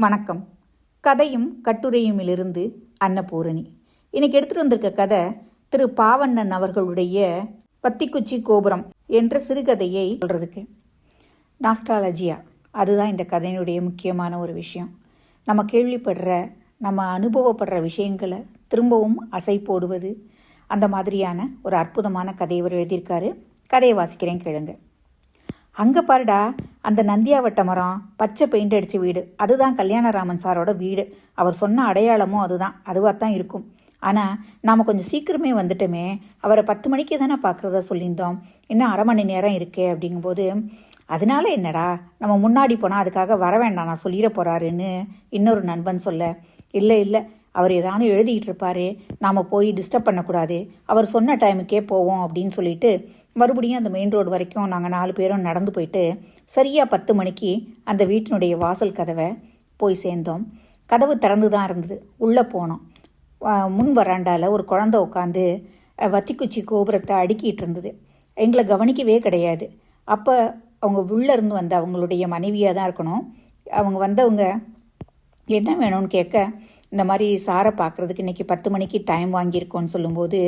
வணக்கம். கதையும் கட்டுரையுமிலிருந்து அன்னபூரணி. இன்னைக்கு எடுத்துகிட்டு வந்திருக்க கதை திரு பாவண்ணன் அவர்களுடைய வத்திக்குச்சி கோபுரம் என்ற சிறுகதையை சொல்கிறதுக்கு. நாஸ்டாலஜியா, அதுதான் இந்த கதையினுடைய முக்கியமான ஒரு விஷயம். நம்ம கேள்விப்படுற, நம்ம அனுபவப்படுற விஷயங்களை திரும்பவும் அசை போடுவது, அந்த மாதிரியான ஒரு அற்புதமான கதையை இவர் எழுதியிருக்காரு. கதையை வாசிக்கிறேன், கேளுங்க. அங்கே பாருடா, அந்த நந்தியாவட்ட மரம், பச்சை பெயிண்ட் அடித்த வீடு, அதுதான் கல்யாணராமன் சாரோட வீடு. அவர் சொன்ன அடையாளமும் அதுவாக தான் இருக்கும். ஆனால் நாம் கொஞ்சம் சீக்கிரமே வந்துட்டோமே, அவரை 10 மணிக்கு தானே பார்க்குறதா சொல்லியிருந்தோம், இன்னும் அரை மணி நேரம் இருக்கே அப்படிங்கும்போது, அதனால என்னடா, நம்ம முன்னாடி போனால் அதுக்காக வர வேண்டாம், நான் சொல்லிட போகிறாருன்னு இன்னொரு நண்பன் சொல்ல, இல்லை அவர் ஏதாவது எழுதிக்கிட்டு இருப்பார், நாம் போய் டிஸ்டர்ப் பண்ணக்கூடாது, அவர் சொன்ன டைமுக்கே போவோம் அப்படின்னு சொல்லிட்டு மறுபடியும் அந்த மெயின் ரோடு வரைக்கும் நாங்கள் 4 பேரும் நடந்து போயிட்டு சரியாக 10 மணிக்கு அந்த வீட்டினுடைய வாசல் கதவை போய் சேர்ந்தோம். கதவு திறந்து தான் இருந்தது. உள்ளே போனோம். முன் வராண்டாவில் ஒரு குழந்தை உட்காந்து வத்திக்குச்சி கோபுரத்தை அடுக்கிட்டு இருந்தது. எங்களை கவனிக்கவே கிடையாது. அப்போ அவங்க உள்ளே இருந்து வந்த அவங்களுடைய மனைவியாக தான் இருக்கணும். அவங்க வந்தவங்க என்ன வேணும்னு கேட்க, இந்த மாதிரி சாரை பார்க்குறதுக்கு இன்றைக்கி 10 மணிக்கு டைம் வாங்கியிருக்கோன்னு சொல்லும்போது,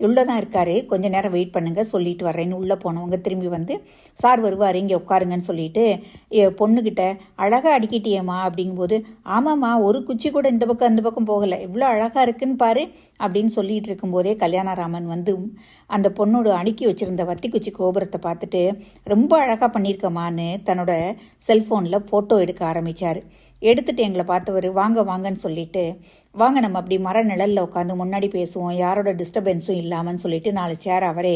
உள்ளே தான் இருக்கார், கொஞ்சம் நேரம் வெயிட் பண்ணுங்கள், சொல்லிட்டு வரேன்னு உள்ளே போனவங்க திரும்பி வந்து, சார் வருவார், இங்கே உட்காருங்கன்னு சொல்லிட்டு பொண்ணுக்கிட்ட, அழகாக அடிக்கிட்டியேம்மா அப்படிங்கும்போது, ஆமாம்மா, ஒரு குச்சி கூட இந்த பக்கம் அந்த பக்கம் போகலை, எவ்வளோ அழகாக இருக்குன்னு பாரு அப்படின்னு சொல்லிகிட்டு இருக்கும்போதே கல்யாணராமன் வந்து அந்த பொண்ணோட அடுக்கி வச்சுருந்த வத்திக்குச்சி கோபுரத்தை பார்த்துட்டு, ரொம்ப அழகாக பண்ணியிருக்கம்மான்னு தன்னோட செல்ஃபோனில் ஃபோட்டோ எடுக்க ஆரம்பித்தார். எடுத்துகிட்டு எங்களை பார்த்தவர், வாங்கன்னு சொல்லிட்டு, வாங்க நம்ம அப்படி மர நிழலில் உட்காந்து முன்னாடி பேசுவோம், யாரோட டிஸ்டர்பன்ஸும் இல்லாமன்னு சொல்லிட்டு 4 சேர் அவரே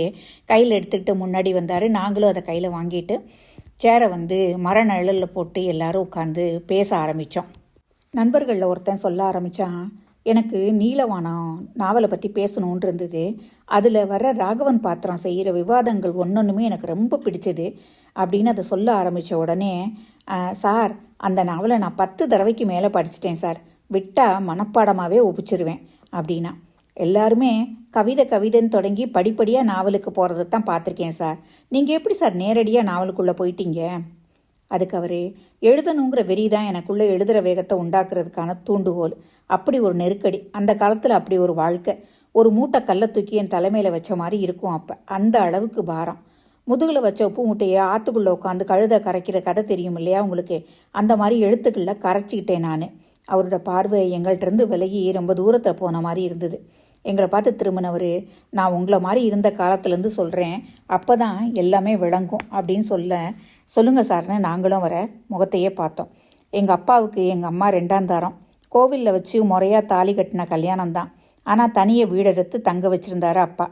கையில் எடுத்துக்கிட்டு முன்னாடி வந்தார். நாங்களும் அதை கையில் வாங்கிட்டு சேரை வந்து மர நிழலில் போட்டு எல்லாரும் உட்காந்து பேச ஆரம்பித்தோம். நண்பர்களில் ஒருத்தன் சொல்ல ஆரம்பித்தான், எனக்கு நீலவானம் நாவலை பற்றி பேசணுன்னு இருந்தது, அதில் வர ராகவன் பாத்திரம் செய்கிற விவாதங்கள் ஒன்றொன்றுமே எனக்கு ரொம்ப பிடிச்சது அப்படின்னு அதை சொல்ல ஆரம்பித்த உடனே, சார், அந்த நாவலை நான் 10 தடவைக்கு மேலே படிச்சிட்டேன் சார், விட்டால் மனப்பாடமாகவே ஒப்பிச்சிருவேன் அப்படின்னா. எல்லாருமே கவிதைன்னு தொடங்கி படிப்படியாக நாவலுக்கு போகிறத தான் பார்த்துருக்கேன் சார், நீங்கள் எப்படி சார் நேரடியாக நாவலுக்குள்ளே போயிட்டீங்க? அதுக்கு அவர், எழுதணுங்கிற வெறி தான் எனக்குள்ளே எழுதுகிற வேகத்தை உண்டாக்குறதுக்கான தூண்டுகோல். அப்படி ஒரு நெருக்கடி, அந்த காலத்தில் அப்படி ஒரு வாழ்க்கை, ஒரு மூட்டை கல்லை தூக்கி என் தலைமையில் வச்ச மாதிரி இருக்கும். அப்போ அந்த அளவுக்கு பாரம். முதுகில் வச்ச உப்பு மூட்டையை ஆற்றுக்குள்ளே உட்காந்து கழுதை கரைக்கிற கதை தெரியும் இல்லையா உங்களுக்கு, அந்த மாதிரி எழுத்துக்களில் கரைச்சிக்கிட்டேன் நான். அவரோட பார்வை எங்கள்கிட்டருந்து விலகி ரொம்ப தூரத்தில் போன மாதிரி இருந்தது. எங்களை பார்த்து திரும்பினவர், நான் உங்களை மாதிரி இருந்த காலத்துலேருந்து சொல்கிறேன், அப்போ தான் எல்லாமே விளங்கும் அப்படின்னு சொல்லுங்கள் சார்னு நாங்களும் வர முகத்தையே பார்த்தோம். எங்கள் அப்பாவுக்கு எங்கள் அம்மா 2ஆம் தாரம், கோவிலில் வச்சு முறையாக தாலி கட்டின கல்யாணம் தான். ஆனால் தனியை வீடெடுத்து தங்க வச்சுருந்தாரு அப்பா.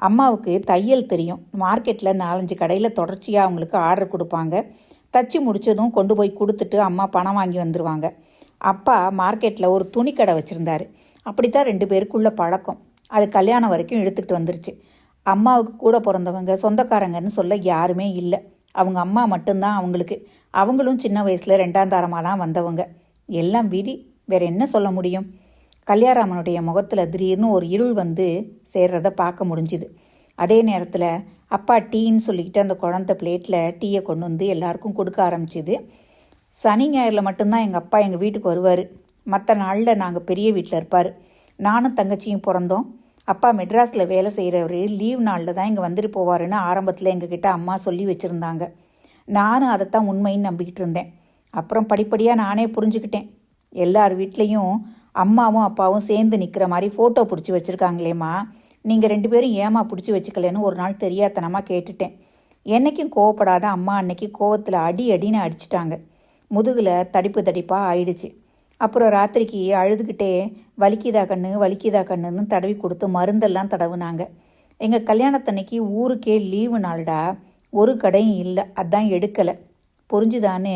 அம்மாவுக்கு தையல் தெரியும். மார்க்கெட்டில் 4-5 கடையில் தொடர்ச்சியாக அவங்களுக்கு ஆர்டர் கொடுப்பாங்க. தச்சு முடித்ததும் கொண்டு போய் கொடுத்துட்டு அம்மா பணம் வாங்கி வந்துடுவாங்க. அப்பா மார்க்கெட்டில் ஒரு துணி கடை வச்சுருந்தாரு. அப்படித்தான் 2 பேருக்குள்ள பழக்கம். அது கல்யாணம் வரைக்கும் இழுத்துக்கிட்டு வந்துருச்சு. அம்மாவுக்கு கூட பிறந்தவங்க சொந்தக்காரங்கன்னு சொல்ல யாருமே இல்லை. அவங்க அம்மா மட்டும்தான் அவங்களுக்கு. அவங்களும் சின்ன வயசில் 2ஆம் தாரமாக தான் வந்தவங்க. எல்லாம் விதி, வேற என்ன சொல்ல முடியும்? கல்யாணராமனுடைய முகத்தில் திடீர்னு ஒரு இருள் வந்து சேர்றதை பார்க்க முடிஞ்சுது. அதே நேரத்தில் அப்பா டீன்னு சொல்லிக்கிட்டு அந்த குழந்தை பிளேட்டில் டீயை கொண்டு வந்து எல்லாருக்கும் கொடுக்க ஆரம்பிச்சிது. சனி ஞாயிறில் மட்டும்தான் எங்கள் அப்பா எங்கள் வீட்டுக்கு வருவார். மற்ற நாளில் நாங்கள் பெரிய வீட்டில் இருப்பார். நானும் தங்கச்சியும் பிறந்தோம். அப்பா மெட்ராஸில் வேலை செய்கிறவர், லீவ் நாளில் தான் இங்கே வந்துட்டு போவாருன்னு ஆரம்பத்தில் எங்ககிட்ட அம்மா சொல்லி வச்சுருந்தாங்க. நானும் அதைத்தான் உண்மைன்னு நம்பிக்கிட்டு இருந்தேன். அப்புறம் படிப்படியாக நானே புரிஞ்சுக்கிட்டேன். எல்லார் வீட்லேயும் அம்மாவும் அப்பாவும் சேர்ந்து நிற்கிற மாதிரி ஃபோட்டோ பிடிச்சி வச்சுருக்காங்களேம்மா, நீங்கள் 2 பேரும் ஏமா பிடிச்சி வச்சுக்கலன்னு ஒரு நாள் தெரியாதனமாக கேட்டுட்டேன். என்றைக்கும் கோவப்படாத அம்மா அன்னைக்கு கோவத்தில் அடின்னு அடிச்சிட்டாங்க. முதுகில் தடிப்பாக ஆயிடுச்சு. அப்புறம் ராத்திரிக்கு அழுதுகிட்டே வலிக்குதா கண்ணுன்னு தடவி கொடுத்து மருந்தெல்லாம் தடவுனாங்க. எங்கள் கல்யாணத்தன்னைக்கு ஊருக்கே லீவு நாள்டா, ஒரு கடையும் இல்லை, அதான் எடுக்கலை, புரிஞ்சுதான்னு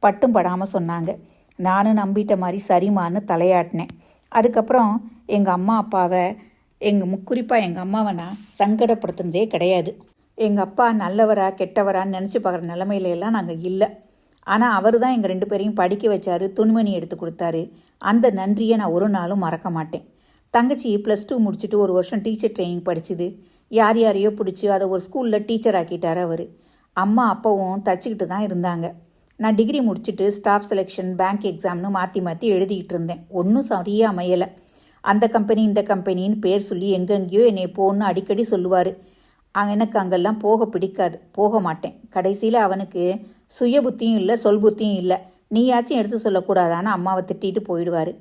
பட்டும் படாமல் சொன்னாங்க. நானும் நம்பிட்ட மாதிரி சரிமான்னு தலையாட்டினேன். அதுக்கப்புறம் எங்கள் அம்மா அப்பாவை, குறிப்பாக எங்கள் அம்மாவை நான் சங்கடப்படுத்துனதே கிடையாது. எங்கள் அப்பா நல்லவரா கெட்டவரான்னு நினச்சி பார்க்குற நிலமையிலெல்லாம் நாங்கள் இல்லை. ஆனால் அவர் தான் எங்கள் 2 பேரையும் படிக்க வச்சார், துணிமணி எடுத்து கொடுத்தாரு. அந்த நன்றியை நான் ஒரு நாளும் மறக்க மாட்டேன். தங்கச்சி +2 முடிச்சுட்டு 1 வருஷம் டீச்சர் ட்ரைனிங் படிச்சுது. யாரையோ பிடிச்சி அதை ஒரு ஸ்கூலில் டீச்சர் ஆக்கிட்டார் அவர். அம்மா அப்பாவும் தச்சுக்கிட்டு தான் இருந்தாங்க. நான் டிகிரி முடிச்சுட்டு ஸ்டாஃப் செலெக்ஷன் பேங்க் எக்ஸாம்னு மாற்றி மாற்றி எழுதிக்கிட்டு இருந்தேன். ஒன்றும் சரியாக அமையலை. அந்த கம்பெனி இந்த கம்பெனின்னு பேர் சொல்லி எங்கெங்கேயோ என்னை போன்னு அடிக்கடி சொல்லுவார். எனக்கு அங்கெல்லாம் போக பிடிக்காது, போக மாட்டேன். கடைசியில் அவனுக்கு சுய புத்தியும் இல்லை, சொல் புத்தியும் இல்லை. நீயாச்சும் எடுத்து சொல்லக்கூடாதான்னு அம்மாவை திட்டிட்டு போயிடுவார்.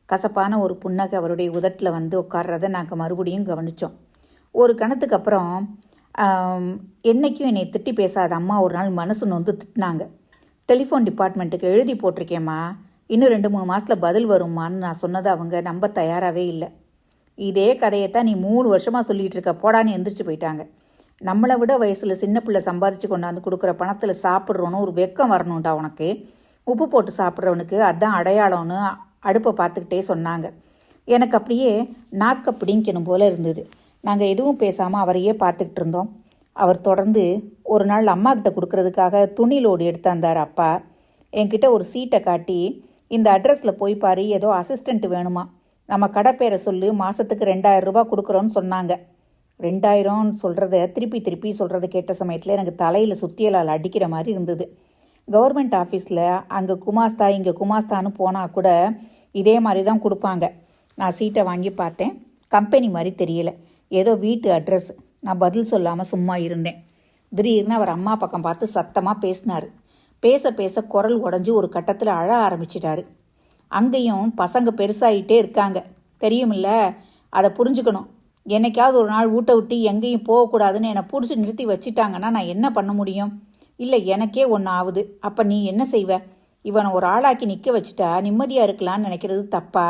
கசப்பான ஒரு புன்னகை அவருடைய உதட்டில் வந்து உட்கார்றதை நாங்கள் மறுபடியும் கவனித்தோம். ஒரு கணத்துக்கு அப்புறம் என்றைக்கும் என்னை திட்டி பேசாத அம்மா ஒரு நாள் மனசு நொந்து திட்டினாங்க. டெலிஃபோன் டிபார்ட்மெண்ட்டுக்கு எழுதி போட்டிருக்கேம்மா, இன்னும் 2-3 மாதத்தில் பதில் வரும்மான்னு நான் சொன்னதை அவங்க நம்ப தயாராகவே இல்லை. இதே கதையைத்தான் நீ 3 வருஷமாக சொல்லிகிட்டு இருக்க, போடான்னு எந்திரிச்சு போயிட்டாங்க. நம்மளை விட வயசில் சின்ன பிள்ளை சம்பாதிச்சு கொண்டாந்து கொடுக்குற பணத்தில் சாப்பிட்றோன்னு ஒரு வெக்கம் வரணும்டா உனக்கு. உப்பு போட்டு சாப்பிட்றவனுக்கு அதுதான் அடையாளம்னு அடுப்பை பார்த்துக்கிட்டே சொன்னாங்க. எனக்கு அப்படியே நாக்க பிடிக்கணும் போல இருந்தது. நாங்கள் எதுவும் பேசாமல் அவரையே பார்த்துக்கிட்டு இருந்தோம். அவர் தொடர்ந்து ஒரு நாள் அம்மா கிட்ட கொடுக்கறதுக்காக துணி லோடு எடுத்தாந்தார் அப்பா. என்கிட்ட ஒரு சீட்டை காட்டி, இந்த அட்ரஸில் போய் பாரு, ஏதோ அசிஸ்டண்ட் வேணுமா, நம்ம கடை பேரை சொல்லு, மாதத்துக்கு 2000 ரூபா கொடுக்குறோன்னு சொன்னாங்க. 2000 சொல்கிறத திருப்பி சொல்கிறத கேட்ட சமயத்தில் எனக்கு தலையில் சுத்தியலால் அடிக்கிற மாதிரி இருந்தது. கவர்மெண்ட் ஆஃபீஸில் அங்கே குமாஸ்தா இங்கே குமாஸ்தான்னு போனால் கூட இதே மாதிரி தான் கொடுப்பாங்க. நான் சீட்டை வாங்கி பார்த்தேன். கம்பெனி மாதிரி தெரியல, ஏதோ வீட்டு அட்ரஸ். நான் பதில் சொல்லாமல் சும்மா இருந்தேன். திடீர்னு அவர் அம்மா பக்கம் பார்த்து சத்தமாக பேசினார். பேச குரல் உடஞ்சி ஒரு கட்டத்தில் அழ ஆரம்பிச்சிட்டாரு. அங்கேயும் பசங்க பெருசாகிட்டே இருக்காங்க, தெரியுமில்ல, அதை புரிஞ்சுக்கணும். என்னைக்காவது ஒரு நாள் வீட்டை விட்டு எங்கேயும் போகக்கூடாதுன்னு என்னை பிடிச்சி நிறுத்தி வச்சிட்டாங்கன்னா நான் என்ன பண்ண முடியும்? இல்லை, எனக்கே ஒன்று ஆகுது. அப்போ நீ என்ன செய்வ? இவனை ஒரு ஆளாக்கி நிற்க வச்சுட்டா நிம்மதியாக இருக்கலான்னு நினைக்கிறது தப்பா?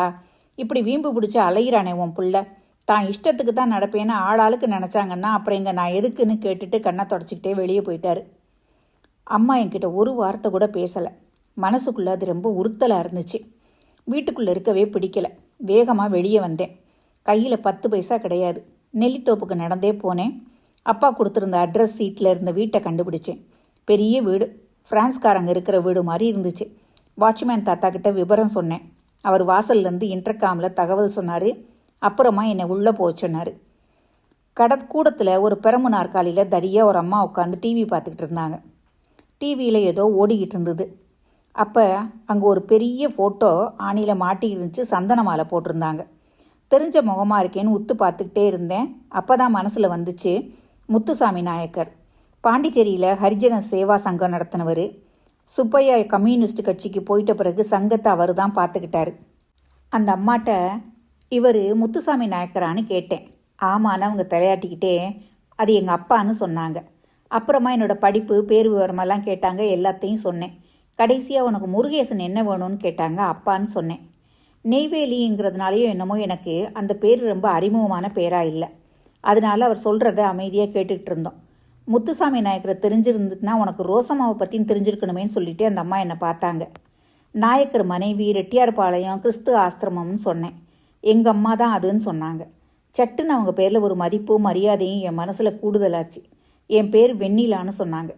இப்படி வீம்பு பிடிச்சி அலையிறானே உன் புள்ள. தான் இஷ்டத்துக்கு தான் நடப்பேன்னு ஆளாளுக்கு நினச்சாங்கன்னா அப்புறம் இங்கே நான் எதுக்குன்னு கேட்டுட்டு கண்ணை தொடச்சிக்கிட்டே வெளியே போயிட்டாரு. அம்மா என்கிட்ட ஒரு வார்த்தை கூட பேசலை. மனசுக்குள்ளே அது ரொம்ப உறுத்தலாக இருந்துச்சு. வீட்டுக்குள்ளே இருக்கவே பிடிக்கலை. வேகமாக வெளியே வந்தேன். கையில் 10 பைசா கிடையாது. நெல்லித்தோப்புக்கு நடந்தே போனேன். அப்பா கொடுத்துருந்த அட்ரஸ் சீட்டில் இருந்த வீட்டை கண்டுபிடிச்சேன். பெரிய வீடு, ஃப்ரான்ஸ்காரங்க இருக்கிற வீடு மாதிரி இருந்துச்சு. வாட்ச்மேன் தாத்தா கிட்ட விவரம் சொன்னேன். அவர் வாசல்லேருந்து இன்டர்காமில் தகவல் சொன்னார். அப்புறமா என்னை உள்ளே போக சொன்னார். கூடத்தில் ஒரு பெரம்பு நாற்காலியில் தடியாக ஒரு அம்மா உட்காந்து டிவி பார்த்துக்கிட்டு இருந்தாங்க. டிவியில் ஏதோ ஓடிக்கிட்டு இருந்தது. அப்போ அங்கே ஒரு பெரிய ஃபோட்டோ ஆணியில் மாட்டி இருந்துச்சு. சந்தன மாலை போட்டிருந்தாங்க. தெரிஞ்ச முகமாக இருக்கேன்னு உத்து பார்த்துக்கிட்டே இருந்தேன். அப்போ தான் மனசில் வந்துச்சு, முத்துசாமி நாயக்கர். பாண்டிச்சேரியில் ஹரிஜன சேவா சங்கம் நடத்தினவர். சுப்பையா கம்யூனிஸ்ட் கட்சிக்கு போயிட்ட பிறகு சங்கத்தை அவர் தான் பார்த்துக்கிட்டாரு. அந்த அம்மாட்ட இவர் முத்துசாமி நாயக்கரான்னு கேட்டேன். ஆமான்னு அவங்க தலையாட்டிக்கிட்டே அது எங்கள் அப்பான்னு சொன்னாங்க. அப்புறமா என்னோடய படிப்பு பேர் விவரமெல்லாம் கேட்டாங்க. எல்லாத்தையும் சொன்னேன். கடைசியாக உனக்கு முருகேசன் என்ன வேணும்னு கேட்டாங்க. அப்பான்னு சொன்னேன். நெய்வேலிங்கிறதுனாலையோ என்னமோ எனக்கு அந்த பேர் ரொம்ப அறிமுகமான பேராக இல்லை. அதனால அவர் சொல்கிறத அமைதியாக கேட்டுக்கிட்டு இருந்தோம். முத்துசாமி நாயக்கரை தெரிஞ்சிருந்துட்டுனா உனக்கு ரோசம்மாவை பற்றியும் தெரிஞ்சிருக்கணுமேன்னு சொல்லிட்டு அந்த அம்மா என்னை பார்த்தாங்க. நாயக்கர் மனைவி ரெட்டியார்பாளையம் கிறிஸ்து ஆசிரமம்னு சொன்னேன். எங்கள் அம்மா தான் அதுன்னு சொன்னாங்க. சட்டுன்னு அவங்க பேரில் ஒரு மதிப்பு மரியாதையும் என் மனசில் கூடுதலாச்சு. என் பேர் வெண்ணிலான்னு சொன்னாங்க.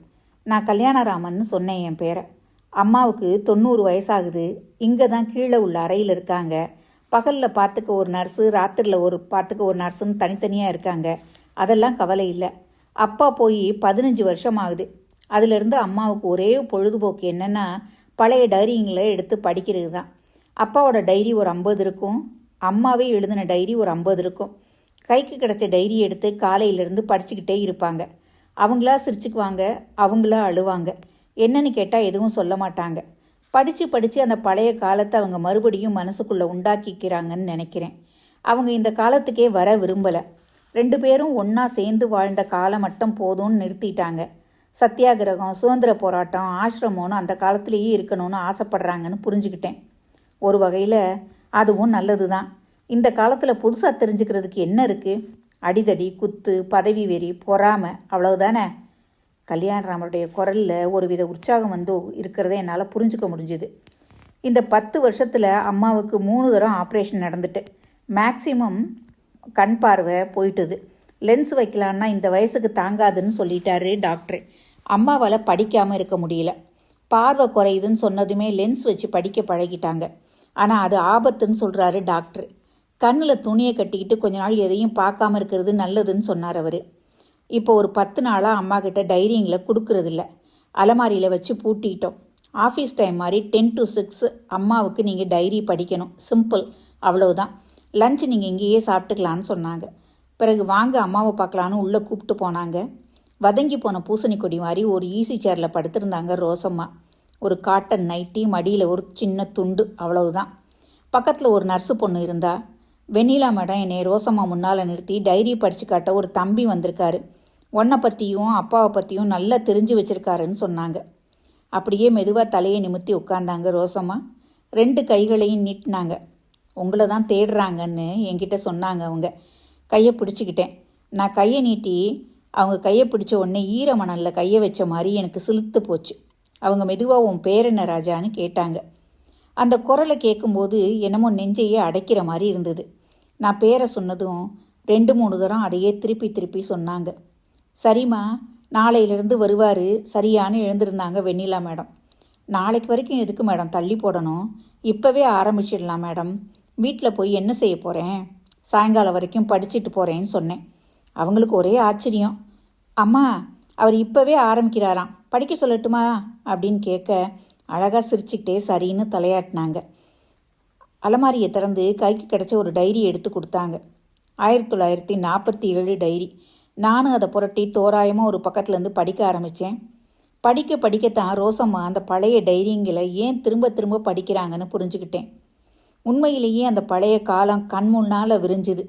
நான் கல்யாணராமன்னு சொன்னேன் என் பேரை. அம்மாவுக்கு 90 வயசாகுது. இங்கே தான் கீழே உள்ள அறையில் இருக்காங்க. பகலில் பார்த்துக்க ஒரு நர்ஸு, ராத்திரியில் பார்த்துக்க ஒரு நர்ஸுன்னு தனித்தனியாக இருக்காங்க. அதெல்லாம் கவலை இல்லை. அப்பா போய் 15 வருஷம் ஆகுது. அதிலிருந்து அம்மாவுக்கு ஒரே பொழுதுபோக்கு என்னென்னா பழைய டைரிங்களை எடுத்து படிக்கிறது தான். அப்பாவோட டைரி ஒரு 50 இருக்கும். அம்மாவே எழுதின டைரி ஒரு 50 இருக்கும். கைக்கு கிடச்ச டைரி எடுத்து காலையிலேருந்து படிச்சுக்கிட்டே இருப்பாங்க. அவங்களா சிரிச்சுக்குவாங்க, அவங்களா அழுவாங்க. என்னன்னு கேட்டால் எதுவும் சொல்ல மாட்டாங்க. படித்து அந்த பழைய காலத்தை அவங்க மறுபடியும் மனசுக்குள்ளே உண்டாக்கிக்கிறாங்கன்னு நினைக்கிறேன். அவங்க இந்த காலத்துக்கே வர விரும்பலை. 2 பேரும் ஒன்றா சேர்ந்து வாழ்ந்த காலம் மட்டும் போதும்னு நிறுத்திட்டாங்க. சத்தியாகிரகம், சுதந்திர போராட்டம், ஆசிரமம்னு அந்த காலத்திலேயே இருக்கணும்னு ஆசைப்படுறாங்கன்னு புரிஞ்சுக்கிட்டேன். ஒரு வகையில் அதுவும் நல்லது தான். இந்த காலத்தில் புதுசாக தெரிஞ்சுக்கிறதுக்கு என்ன இருக்குது? அடிதடி, குத்து, பதவி வெறி, பொறாமை, அவ்வளவுதானே. கல்யாணராமருடைய குரலில் ஒரு வித உற்சாகம் வந்து இருக்கிறத என்னால் புரிஞ்சுக்க முடிஞ்சுது. இந்த 10 வருஷத்தில் அம்மாவுக்கு 3 தரம் ஆப்ரேஷன் நடந்துட்டு மேக்சிமம் கண் பார்வை போயிட்டுது. லென்ஸ் வைக்கலான்னா இந்த வயசுக்கு தாங்காதுன்னு சொல்லிட்டாரு டாக்டரு. அம்மாவால் படிக்காமல் இருக்க முடியல. பார்வை குறையுதுன்னு சொன்னதுமே லென்ஸ் வச்சு படிக்க பழகிட்டாங்க. ஆனால் அது ஆபத்துன்னு சொல்கிறாரு டாக்டர். கண்ணில் துணியை கட்டிக்கிட்டு கொஞ்ச நாள் எதையும் பார்க்காம இருக்கிறது நல்லதுன்னு சொன்னார் அவர். இப்போ ஒரு 10 நாளாக அம்மா கிட்ட டைரிங்களை கொடுக்கறதில்ல. அலமாரியில் வச்சு பூட்டிட்டோம். ஆஃபீஸ் டைம் மாதிரி 10 to 6 அம்மாவுக்கு நீங்கள் டைரி படிக்கணும், சிம்பிள், அவ்வளவுதான். லஞ்ச் நீங்கள் இங்கேயே சாப்பிட்டுக்கலான்னு சொன்னாங்க. பிறகு வாங்க அம்மாவை பார்க்கலான்னு உள்ளே கூப்பிட்டு போனாங்க. வதங்கி போன பூசணி கொடி மாதிரி ஒரு ஈஸி சேரில் படுத்திருந்தாங்க ரோசம்மா. ஒரு காட்டன் நைட்டி, மடியில் ஒரு சின்ன துண்டு, அவ்வளவுதான். பக்கத்தில் ஒரு நர்ஸு பொண்ணு இருந்தா. வெண்ணிலா மேடம் என்னை ரோசம்மா முன்னால் நிறுத்தி டைரி படித்து காட்ட ஒரு தம்பி வந்திருக்காரு, உன்னை பற்றியும் அப்பாவை பற்றியும் நல்லா தெரிஞ்சு வச்சுருக்காருன்னு சொன்னாங்க. அப்படியே மெதுவாக தலையை நிமித்தி உட்காந்தாங்க ரோசம்மா. 2 கைகளையும் நீட்டினாங்க. உங்களை தான் தேடுறாங்கன்னு என்கிட்ட சொன்னாங்க அவங்க. கையை பிடிச்சிக்கிட்டேன். நான் கையை நீட்டி அவங்க கையை பிடிச்ச உடனே ஈரமணலில் கையை வச்ச மாதிரி எனக்கு சிலுத்து போச்சு. அவங்க மெதுவாக உன் பேர் என்ன ராஜான்னு கேட்டாங்க. அந்த குரலை கேட்கும்போது என்னமோ நெஞ்சையே அடைக்கிற மாதிரி இருந்தது. நான் பேரை சொன்னதும் 2-3 தரம் அதையே திருப்பி திருப்பி சொன்னாங்க. சரிம்மா, நாளையிலேருந்து வருவார் சரியானு எழுந்திருந்தாங்க வெண்ணிலா மேடம். நாளைக்கு வரைக்கும் எதுக்கு மேடம் தள்ளி போடணும், இப்போவே ஆரம்பிச்சிடலாம் மேடம். வீட்டில் போய் என்ன செய்ய போகிறேன், சாயங்காலம் வரைக்கும் படிச்சுட்டு போகிறேன்னு சொன்னேன். அவங்களுக்கு ஒரே ஆச்சரியம். அம்மா, அவர் இப்போவே ஆரம்பிக்கிறாராம், படிக்க சொல்லட்டுமா அப்படின்னு கேட்க அழகாக சிரிச்சுக்கிட்டே சரின்னு தலையாட்டினாங்க. அலமாரியை திறந்து கைக்கு கிடச்ச ஒரு டைரி எடுத்து கொடுத்தாங்க. 1947 டைரி. நானும் அதை புரட்டி தோராயமாக ஒரு பக்கத்துலேருந்து படிக்க ஆரம்பித்தேன். படிக்கத்தான் ரோசம்மா அந்த பழைய டைரிங்களை ஏன் திரும்ப திரும்ப படிக்கிறாங்கன்னு புரிஞ்சுக்கிட்டேன். உண்மையிலேயே அந்த பழைய காலம் கண் முன்னால் விரிஞ்சுது.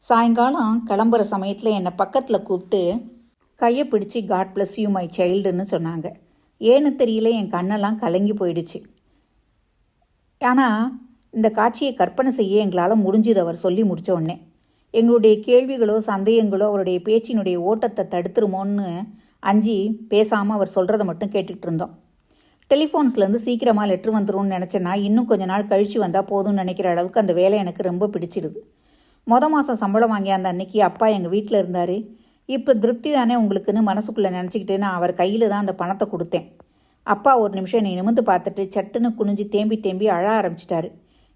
சாயங்காலம் கிளம்புற சமயத்தில் என்னை பக்கத்தில் கூப்பிட்டு கையை பிடிச்சி காட் பிளஸ் யூ மை சைல்டுன்னு சொன்னாங்க. ஏன்னு தெரியல, என் கண்ணெல்லாம் கலங்கி போயிடுச்சு. ஆனால் இந்த காட்சியை கற்பனை செய்ய எங்களால் முடிஞ்சுது அவர் சொல்லி முடித்த உடனே. எங்களுடைய கேள்விகளோ சந்தேகங்களோ அவருடைய பேச்சினுடைய ஓட்டத்தை தடுத்துருமோன்னு அஞ்சி பேசாமல் அவர் சொல்கிறத மட்டும் கேட்டுக்கிட்டு இருந்தோம். டெலிஃபோன்ஸ்லேருந்து சீக்கிரமாக லெட்ரு வந்துடும்னு நினச்சேன்னா இன்னும் கொஞ்ச நாள் கழித்து வந்தால் போதும்னு நினைக்கிற அளவுக்கு அந்த வேலை எனக்கு ரொம்ப பிடிச்சிடுது. மாதம் சம்பளம் வாங்கிய அந்த அன்னைக்கு அப்பா எங்கள் வீட்டில் இருந்தார். இப்போ திருப்தி தானே உங்களுக்குன்னு மனசுக்குள்ளே நினச்சிக்கிட்டு நான் அவர் கையில் தான் அந்த பணத்தை கொடுத்தேன். அப்பா ஒரு நிமிஷம் என்னை நிமிர்ந்து பார்த்துட்டு சட்டுன்னு குனிஞ்சு தேம்பி அழ ஆரம்பிச்சிட்டாரு.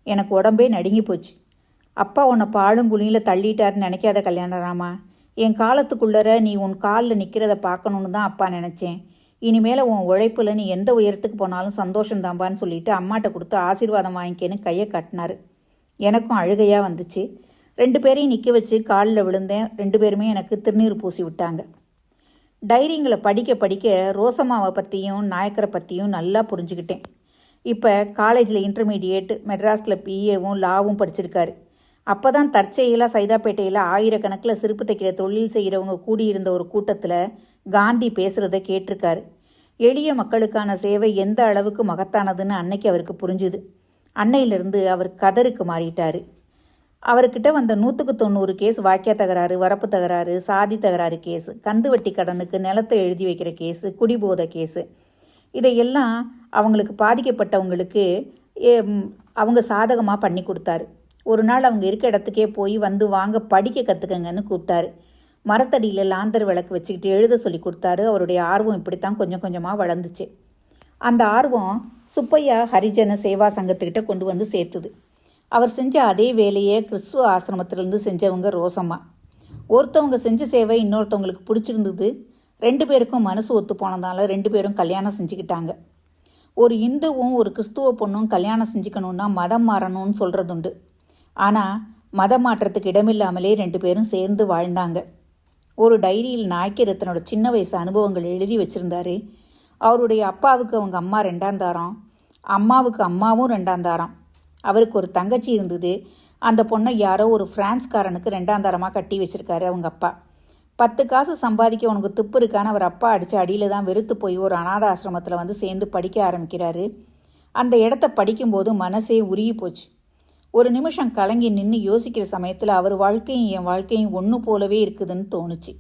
எனக்கு உடம்பே நடுங்கி போச்சு. அப்பா உன்னை பாலும் குழியில் தள்ளிட்டாருன்னு நினைக்காத கல்யாணராமா. என் காலத்துக்குள்ளர நீ உன் காலில் நிற்கிறத பார்க்கணுன்னு தான் அப்பா நினச்சேன். இனிமேல் உன் உழைப்பில் நீ எந்த உயரத்துக்கு போனாலும் சந்தோஷந்தாம்பான்னு சொல்லிட்டு அம்மாட்ட கொடுத்து ஆசீர்வாதம் வாங்கிக்கேன்னு கையை கட்டினார். எனக்கும் அழுகையாக வந்துச்சு. 2 பேரையும் நிற்க வச்சு காலில் விழுந்தேன். 2 பேருமே எனக்கு திருநீர் பூசி விட்டாங்க. டைரிங்களை படிக்க ரோசம்மாவை பற்றியும் நாயக்கரை பற்றியும் நல்லா புரிஞ்சுக்கிட்டேன். இப்போ காலேஜில் இன்டர்மீடியேட், மெட்ராஸில் பிஏவும் லாவும் படிச்சிருக்காரு. அப்போ தான் தற்செயலாக சைதாப்பேட்டையில் ஆயிரக்கணக்கில் செருப்பு தைக்கிற தொழில் செய்கிறவங்க கூடியிருந்த ஒரு கூட்டத்தில் காந்தி பேசுகிறத கேட்டிருக்காரு. எளிய மக்களுக்கான சேவை எந்த அளவுக்கு மகத்தானதுன்னு அன்னைக்கு அவருக்கு புரிஞ்சுது. அன்னையிலிருந்து அவர் கதருக்கு மாறிட்டார். அவர்கிட்ட வந்த 100க்கு 90 கேஸ் வாக்கிய தகராறு, வரப்பு தகராறு, சாதி தகராறு கேஸு, கந்து வட்டி கடனுக்கு நிலத்தை எழுதி வைக்கிற கேஸு, குடிபோதை கேஸு, இதையெல்லாம் அவங்களுக்கு பாதிக்கப்பட்டவங்களுக்கு அவங்க சாதகமாக பண்ணி கொடுத்தாரு. ஒரு நாள் அவங்க இருக்க இடத்துக்கே போய் வந்து வாங்க படிக்க கற்றுக்கங்கன்னு கூப்பிட்டாரு. மரத்தடியில் லாந்தர் விளக்கு வச்சுக்கிட்டு எழுத சொல்லி கொடுத்தாரு. அவருடைய ஆர்வம் இப்படித்தான் கொஞ்சம் கொஞ்சமாக வளர்ந்துச்சு. அந்த ஆர்வம் சுப்பையா ஹரிஜன சேவா சங்கத்துக்கிட்ட கொண்டு வந்து சேர்த்துது. அவர் செஞ்ச அதே வேலையை கிறிஸ்துவ ஆசிரமத்திலேருந்து செஞ்சவங்க ரோசம்மா. ஒருத்தவங்க செஞ்ச சேவை இன்னொருத்தவங்களுக்கு பிடிச்சிருந்தது. 2 பேருக்கும் மனசு ஒத்து போனதால 2 பேரும் கல்யாணம் செஞ்சுக்கிட்டாங்க. ஒரு இந்துவும் ஒரு கிறிஸ்துவ பொண்ணும் கல்யாணம் செஞ்சுக்கணுன்னா மதம் மாறணும்னு சொல்கிறதுண்டு. ஆனால் மதம் மாற்றத்துக்கு இடமில்லாமலே 2 பேரும் சேர்ந்து வாழ்ந்தாங்க. ஒரு டைரியில் நாயக்கர் தன்னோட சின்ன வயசு அனுபவங்கள் எழுதி வச்சுருந்தாரு. அவருடைய அப்பாவுக்கு அவங்க அம்மா 2ஆம் தாரம், அம்மாவுக்கு அம்மாவும் 2ஆம் தாரம். அவருக்கு ஒரு தங்கச்சி இருந்தது. அந்த பொண்ணை யாரோ ஒரு பிரான்ஸ்காரனுக்கு 2ஆம் தாரமாக கட்டி வச்சுருக்காரு அவங்க அப்பா. 10 காசு சம்பாதிக்க உனக்கு துப்பு இருக்கான்னு அவர் அப்பா அடித்த அடியில் தான் வெறுத்து போய் ஒரு அநாத ஆசிரமத்தில் வந்து சேர்ந்து படிக்க ஆரம்பிக்கிறாரு. அந்த இடத்த படிக்கும்போது மனசே உருகி போச்சு. ஒரு நிமிஷம் கலங்கி நின்று யோசிக்கிற சமயத்தில் அவர் வாழ்க்கையும் என் வாழ்க்கையும் ஒன்று போலவே இருக்குதுன்னு தோணுச்சு.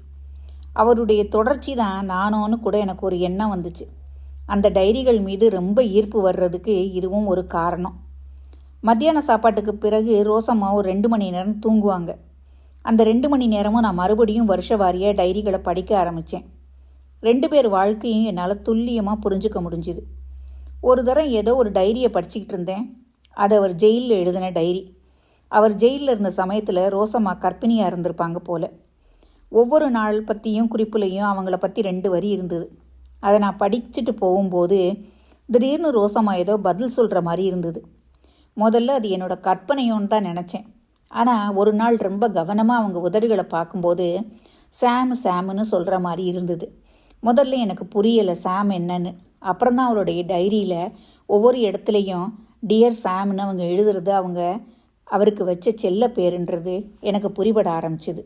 அவருடைய தொடர்ச்சி தான் நானோன்னு கூட எனக்கு ஒரு எண்ணம் வந்துச்சு. அந்த டைரிகள் மீது ரொம்ப ஈர்ப்பு வர்றதுக்கு இதுவும் ஒரு காரணம். மத்தியான சாப்பாட்டுக்கு பிறகு ரோசம்மா ஒரு 2 மணி நேரம் தூங்குவாங்க. அந்த 2 மணி நேரமும் நான் மறுபடியும் வருஷ வாரியாக டைரிகளை படிக்க ஆரம்பித்தேன். 2 பேர் வாழ்க்கையும் என்னால் துல்லியமாக புரிஞ்சுக்க முடிஞ்சுது. ஒரு தரம் ஏதோ ஒரு டைரியை படிச்சுக்கிட்டு இருந்தேன். அது அவர் ஜெயிலில் எழுதின டைரி. அவர் ஜெயிலில் இருந்த சமயத்தில் ரோசம்மா கர்ப்பிணியாக இருந்திருப்பாங்க போல. ஒவ்வொரு நாள் பற்றியும் குறிப்புலையும் அவங்கள பற்றி 2 வரி இருந்தது. அதை நான் படிச்சுட்டு போகும்போது திடீர்னு ரோசம்மா ஏதோ பதில் சொல்கிற மாதிரி இருந்தது. முதல்ல அது என்னோட கற்பனையோன்னு தான் நினச்சேன். ஆனால் ஒரு நாள் ரொம்ப கவனமாக அவங்க உதடுகளை பார்க்கும்போது சாம்னு சொல்கிற மாதிரி இருந்தது. முதல்ல எனக்கு புரியலை சாம் என்னன்னு. அப்புறம்தான் அவருடைய டைரியில் ஒவ்வொரு இடத்துலையும் டியர் சாம்னு அவங்க எழுதுறது அவருக்கு வச்ச செல்ல பேருன்றது எனக்கு புரிபட ஆரம்பிச்சுது.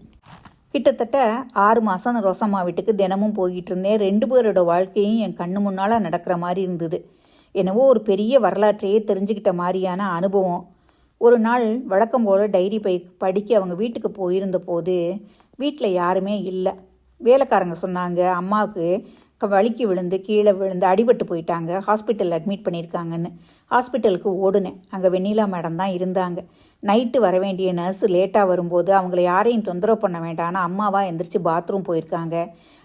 கிட்டத்தட்ட 6 மாதம் ரோசம்மா வீட்டுக்கு தினமும் போய்கிட்டு இருந்தேன். 2 பேரோட வாழ்க்கையும் என் கண்ணு முன்னால் நடக்கிற மாதிரி இருந்தது. என்னவோ ஒரு பெரிய வரலாற்றையே தெரிஞ்சுக்கிட்ட மாதிரியான அனுபவம். ஒரு நாள் வழக்கம் போல் டைரி படிக்க அவங்க வீட்டுக்கு போயிருந்த போது வீட்டில் யாருமே இல்லை. வேலைக்காரங்க சொன்னாங்க அம்மாவுக்கு வலிக்கு விழுந்து கீழே விழுந்து அடிபட்டு போயிட்டாங்க, ஹாஸ்பிட்டலில் அட்மிட் பண்ணியிருக்காங்கன்னு. ஹாஸ்பிட்டலுக்கு ஓடுனேன். அங்கே வெண்ணிலா மேடம் தான் இருந்தாங்க. நைட்டு வர வேண்டிய நர்ஸு லேட்டாக வரும்போது அவங்கள யாரையும் தொந்தரவு பண்ண வேண்டாம்னு அம்மாவாக எந்திரிச்சு பாத்ரூம் போயிருக்காங்க.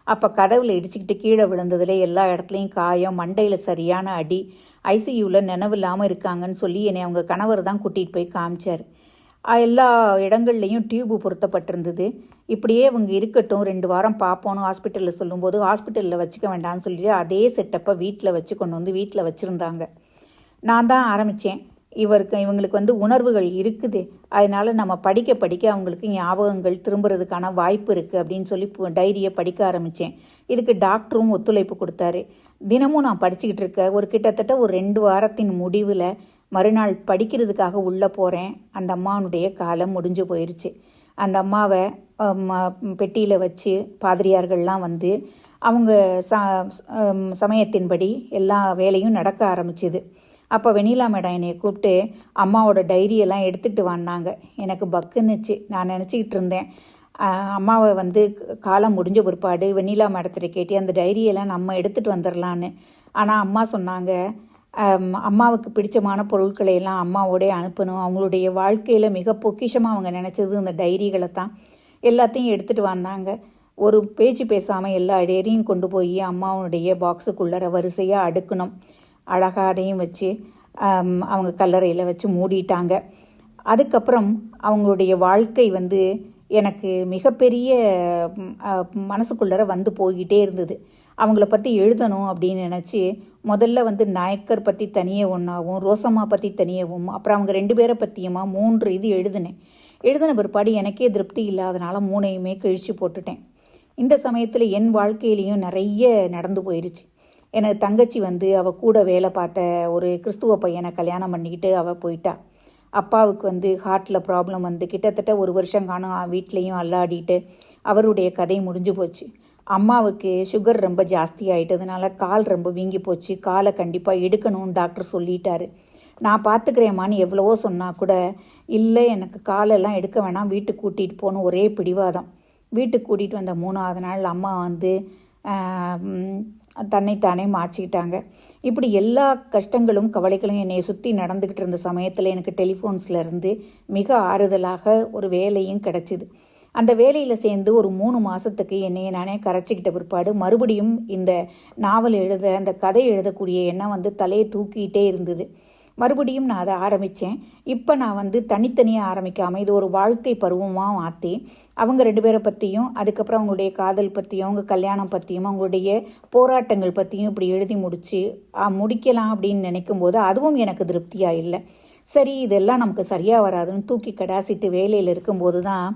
அப்போ கதவில் இடிச்சிக்கிட்டு கீழே விழுந்ததில் எல்லா இடத்துலையும் காயம், மண்டையில் சரியான அடி, ஐசியூவில் நினைவு இல்லாமல் இருக்காங்கன்னு சொல்லி என்னை அவங்க கணவர் தான் கூட்டிகிட்டு போய் காமிச்சார். எல்லா இடங்கள்லையும் டியூப்பு பொருத்தப்பட்டிருந்தது. இப்படியே அவங்க இருக்கட்டும் 2 வாரம் பார்ப்போன்னு ஹாஸ்பிட்டலில் சொல்லும்போது ஹாஸ்பிட்டலில் வச்சுக்க வேண்டாம்னு சொல்லிட்டு அதே செட்டப்பை வீட்டில் வச்சு கொண்டு வந்து வீட்டில் வச்சுருந்தாங்க. நான் தான் ஆரம்பித்தேன், இவங்களுக்கு உணர்வுகள் இருக்குது, அதனால் நம்ம படிக்க அவங்களுக்கு ஞாபகங்கள் திரும்புறதுக்கான வாய்ப்பு இருக்குது அப்படின்னு சொல்லி டைரியை படிக்க ஆரம்பித்தேன். இதுக்கு டாக்டரும் ஒத்துழைப்பு கொடுத்தாரு. தினமும் நான் படிச்சுக்கிட்டு இருக்க கிட்டத்தட்ட ஒரு 2 வாரத்தின் முடிவில் மறுநாள் படிக்கிறதுக்காக உள்ளே போகிறேன். அந்த அம்மாவுடைய காலம் முடிஞ்சு போயிடுச்சு. அந்த அம்மாவை பெட்டியில் வச்சு பாதிரியார்கள்லாம் வந்து அவங்க சமயத்தின்படி எல்லா வேலையும் நடக்க ஆரம்பிச்சுது. அப்போ வெண்ணிலா மேடம் என்னை கூப்பிட்டு அம்மாவோட டைரியெல்லாம் எடுத்துகிட்டு வந்தாங்க. எனக்கு பக்குன்னுச்சு. நான் நினச்சிக்கிட்டு இருந்தேன் அம்மாவை காலம் முடிஞ்ச பிற்பாடு வெண்ணிலா மேடத்திட்ட கேட்டு அந்த டைரியெல்லாம் நம்ம எடுத்துகிட்டு வந்துடலான்னு. ஆனால் அம்மா சொன்னாங்க அம்மாவுக்கு பிடிச்சமான பொருட்களை எல்லாம் அம்மாவோடய அனுப்பணும். அவங்களுடைய வாழ்க்கையில் மிக பொக்கிஷமாக அவங்க நினச்சது இந்த டைரிகளை தான். எல்லாத்தையும் எடுத்துகிட்டு வந்தாங்க. ஒரு பேச்சு பேசாமல் எல்லா டைரியும் கொண்டு போய் அம்மாவுடைய பாக்ஸுக்குள்ளே வரிசையாக அடுக்கணும். அழகாக அதையும் வச்சு அவங்க கல்லறையில் வச்சு மூடிட்டாங்க. அதுக்கப்புறம் அவங்களுடைய வாழ்க்கை எனக்கு மிகப்பெரிய மனசுக்குள்ளே போய்கிட்டே இருந்தது. அவங்கள பற்றி எழுதணும் அப்படின்னு நினச்சி முதல்ல நாயக்கர் பற்றி தனியே ஒன்றாவும், ரோசம்மா பற்றி தனியாகவும், அப்புறம் அவங்க 2 பேரை பற்றியுமா 3 இது எழுதின பிற்பாடு எனக்கே திருப்தி இல்லாதனால 3ஐயுமே கிழிச்சு போட்டுட்டேன். இந்த சமயத்தில் என் வாழ்க்கையிலையும் நிறைய நடந்து போயிடுச்சு. எனக்கு தங்கச்சி அவள் கூட வேலை பார்த்த ஒரு கிறிஸ்துவ பையனை கல்யாணம் பண்ணிக்கிட்டு அவள் போயிட்டா. அப்பாவுக்கு ஹார்ட்டில் ப்ராப்ளம் கிட்டத்தட்ட 1 வருஷம் காணும் வீட்லேயும் அல்லாடிட்டு அவருடைய கதை முடிஞ்சு போச்சு. அம்மாவுக்கு சுகர் ரொம்ப ஜாஸ்தி ஆகிட்டதுனால கால் ரொம்ப வீங்கி போச்சு. காலை கண்டிப்பாக எடுக்கணும்னு டாக்டர் சொல்லிட்டாரு. நான் பார்த்துக்கிறேம்மான்னு எவ்வளவோ சொன்னால் கூட இல்லை, எனக்கு காலெல்லாம் எடுக்க வேணாம், வீட்டுக்கு கூட்டிகிட்டு போகணும் ஒரே பிடிவாதம். வீட்டுக்கு கூட்டிகிட்டு வந்த 3ஆவது நாள் அம்மா தன்னைத்தானே மாற்றிக்கிட்டாங்க. இப்படி எல்லா கஷ்டங்களும் கவலைகளும் என்னை சுற்றி நடந்துக்கிட்டு இருந்த சமயத்தில் எனக்கு டெலிஃபோன்ஸில் இருந்து மிக ஆறுதலாக ஒரு வேலையும் கிடச்சிது. அந்த வேலையில் சேர்ந்து ஒரு 3 மாதத்துக்கு என்னையை நானே கரைச்சிக்கிட்ட பிற்பாடு மறுபடியும் இந்த நாவல் அந்த கதை எழுதக்கூடிய எண்ணம் தலையை தூக்கிட்டே இருந்தது. மறுபடியும் நான் அதை ஆரம்பித்தேன். இப்போ நான் தனித்தனியாக ஆரம்பிக்காமல் இது ஒரு வாழ்க்கை பருவமாக மாற்றி அவங்க 2 பேரை பற்றியும், அதுக்கப்புறம் அவங்களுடைய காதல் பற்றியும், அவங்க கல்யாணம் பற்றியும், அவங்களுடைய போராட்டங்கள் பற்றியும் இப்படி எழுதி முடிக்கலாம் அப்படின்னு நினைக்கும் போது அதுவும் எனக்கு திருப்தியாக இல்லை. சரி, இதெல்லாம் நமக்கு சரியாக வராதுன்னு தூக்கி கடாசிட்டு வேலையில் இருக்கும்போது தான்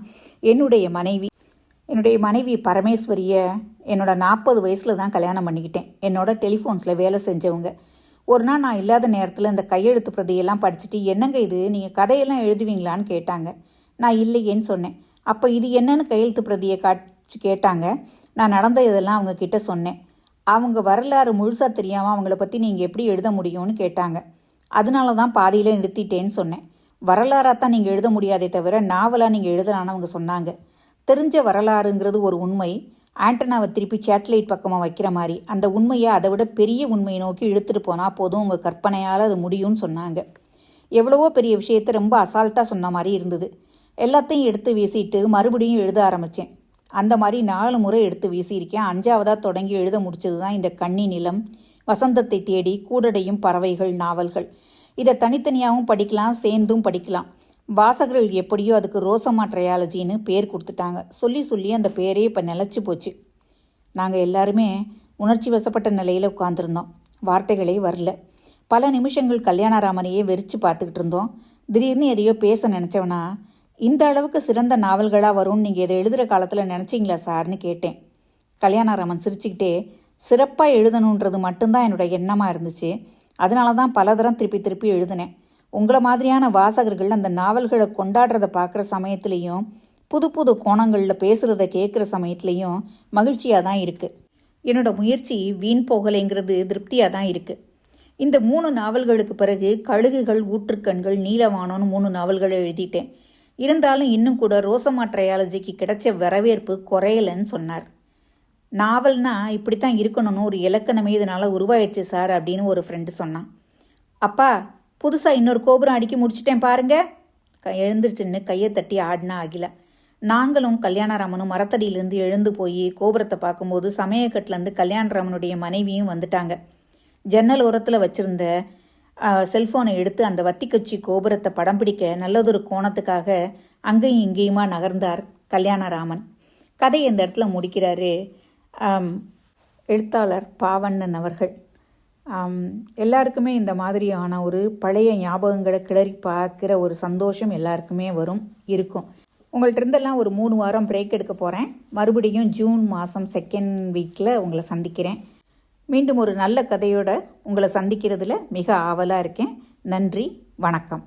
என்னுடைய மனைவி பரமேஸ்வரியை என்னோட 40 வயசில் தான் கல்யாணம் பண்ணிக்கிட்டேன். என்னோட டெலிஃபோன்ஸில் வேலை செஞ்சவங்க ஒரு நாள் நான் இல்லாத நேரத்தில் இந்த கையெழுத்து பிரதியெல்லாம் படிச்சுட்டு என்னங்க இது, நீங்கள் கதையெல்லாம் எழுதுவீங்களான்னு கேட்டாங்க. நான் இல்லையேன்னு சொன்னேன். அப்போ இது என்னன்னு கையெழுத்து பிரதியை கேட்டாங்க. நான் நடந்த இதெல்லாம் அவங்க கிட்ட சொன்னேன். அவங்க வரலாறு முழுசாக தெரியாமல் அவங்கள பற்றி நீங்கள் எப்படி எழுத முடியும்னு கேட்டாங்க. அதனால தான் பாதியில் நிறுத்திட்டேன்னு சொன்னேன். வரலாறாத்தான் நீங்கள் எழுத முடியாதே தவிர நாவலாக நீங்கள் எழுதலான்னு அவங்க சொன்னாங்க. தெரிஞ்ச வரலாறுங்கிறது ஒரு உண்மை, ஆண்டனாவை திருப்பி சேட்டலைட் பக்கமாக வைக்கிற மாதிரி அந்த உண்மையை அதை விட பெரிய உண்மையை நோக்கி இழுத்துட்டு போனால் போதும், உங்கள் கற்பனையால் அது முடியும்னு சொன்னாங்க. எவ்வளவோ பெரிய விஷயத்தை ரொம்ப அசால்ட்டாக சொன்ன மாதிரி இருந்தது. எல்லாத்தையும் எடுத்து வீசிட்டு மறுபடியும் எழுத ஆரம்பித்தேன். அந்த மாதிரி 4 முறை எடுத்து வீசியிருக்கேன். 5ஆவதாக தொடங்கி எழுத முடிச்சது தான் இந்த கன்னி நிலம், வசந்தத்தை தேடி, கூடடையும் பறவைகள் நாவல்கள். இதை தனித்தனியாகவும் படிக்கலாம், சேர்ந்தும் படிக்கலாம். வாசகர்கள் எப்படியோ அதுக்கு ரோசம்மா ட்ரையாலஜின்னு பேர் கொடுத்துட்டாங்க. சொல்லி அந்த பேரே இப்போ நிலச்சி போச்சு. நாங்கள் எல்லாருமே உணர்ச்சி வசப்பட்ட நிலையில் உட்காந்துருந்தோம். வார்த்தைகளே வரல. பல நிமிஷங்கள் கல்யாணராமனையே வெறிச்சு பார்த்துக்கிட்டு இருந்தோம். திடீர்னு எதையோ பேச நினச்சவனா, இந்த அளவுக்கு சிறந்த நாவல்களாக வரும்னு நீங்கள் இதை எழுதுகிற காலத்தில் நினச்சிங்களா சார்னு கேட்டேன். கல்யாணராமன் சிரிச்சுக்கிட்டே, சிறப்பாக எழுதணுன்றது மட்டும்தான் என்னோடய எண்ணமாக இருந்துச்சு. அதனால தான் பல தரம் திருப்பி திருப்பி எழுதினேன். உங்களை மாதிரியான வாசகர்கள் அந்த நாவல்களை கொண்டாடுறத பார்க்குற சமயத்துலேயும் புது புது கோணங்களில் பேசுகிறத கேட்குற சமயத்துலேயும் மகிழ்ச்சியாக தான் இருக்குது. என்னோடய முயற்சி வீண் போகலைங்கிறது திருப்தியாக தான் இருக்குது. இந்த 3 நாவல்களுக்கு பிறகு கழுகுகள், ஊற்றுக்கண்கள், நீலவானோன்னு 3 நாவல்களை எழுதிட்டேன். இருந்தாலும் இன்னும் கூட ரோசம்மா ட்ரையாலஜிக்கு கிடைச்ச வரவேற்பு குறையலைன்னு சொன்னார். நாவல்னா இப்படித்தான் இருக்கணும்னு ஒரு இலக்கணமே இதனால் உருவாயிடுச்சு சார் அப்படின்னு ஒரு ஃப்ரெண்டு சொன்னான். அப்பா, புதுசாக இன்னொரு கோபுரம் அடிக்கி முடிச்சிட்டேன் பாருங்க. எழுந்திருச்சுன்னு கையை தட்டி ஆடினா அகில. நாங்களும் கல்யாணராமனும் மரத்தடியிலேருந்து எழுந்து போய் கோபுரத்தை பார்க்கும்போது சமயக்கட்டிலேருந்து கல்யாணராமனுடைய மனைவியும் வந்துட்டாங்க. ஜன்னல் ஓரத்தில் வச்சுருந்த செல்ஃபோனை எடுத்து அந்த வத்திக்குச்சி கோபுரத்தை படம் பிடிக்க நல்லதொரு கோணத்துக்காக அங்கேயும் இங்கேயுமா நகர்ந்தார் கல்யாணராமன். கதையை இந்த இடத்துல முடிக்கிறாரு எழுத்தாளர் பாவண்ணன் அவர்கள். எல்லாருக்குமே இந்த மாதிரியான ஒரு பழைய ஞாபகங்களை கிளறி பார்க்குற ஒரு சந்தோஷம் எல்லாருக்குமே இருக்கும். உங்கள்கிட்ட இருந்தெல்லாம் ஒரு 3 வாரம் பிரேக் எடுக்க போகிறேன். மறுபடியும் ஜூன் மாதம் 2nd வீக்கில் உங்களை சந்திக்கிறேன். மீண்டும் ஒரு நல்ல கதையோடு உங்களை சந்திக்கிறதுல மிக ஆவலாக இருக்கேன். நன்றி, வணக்கம்.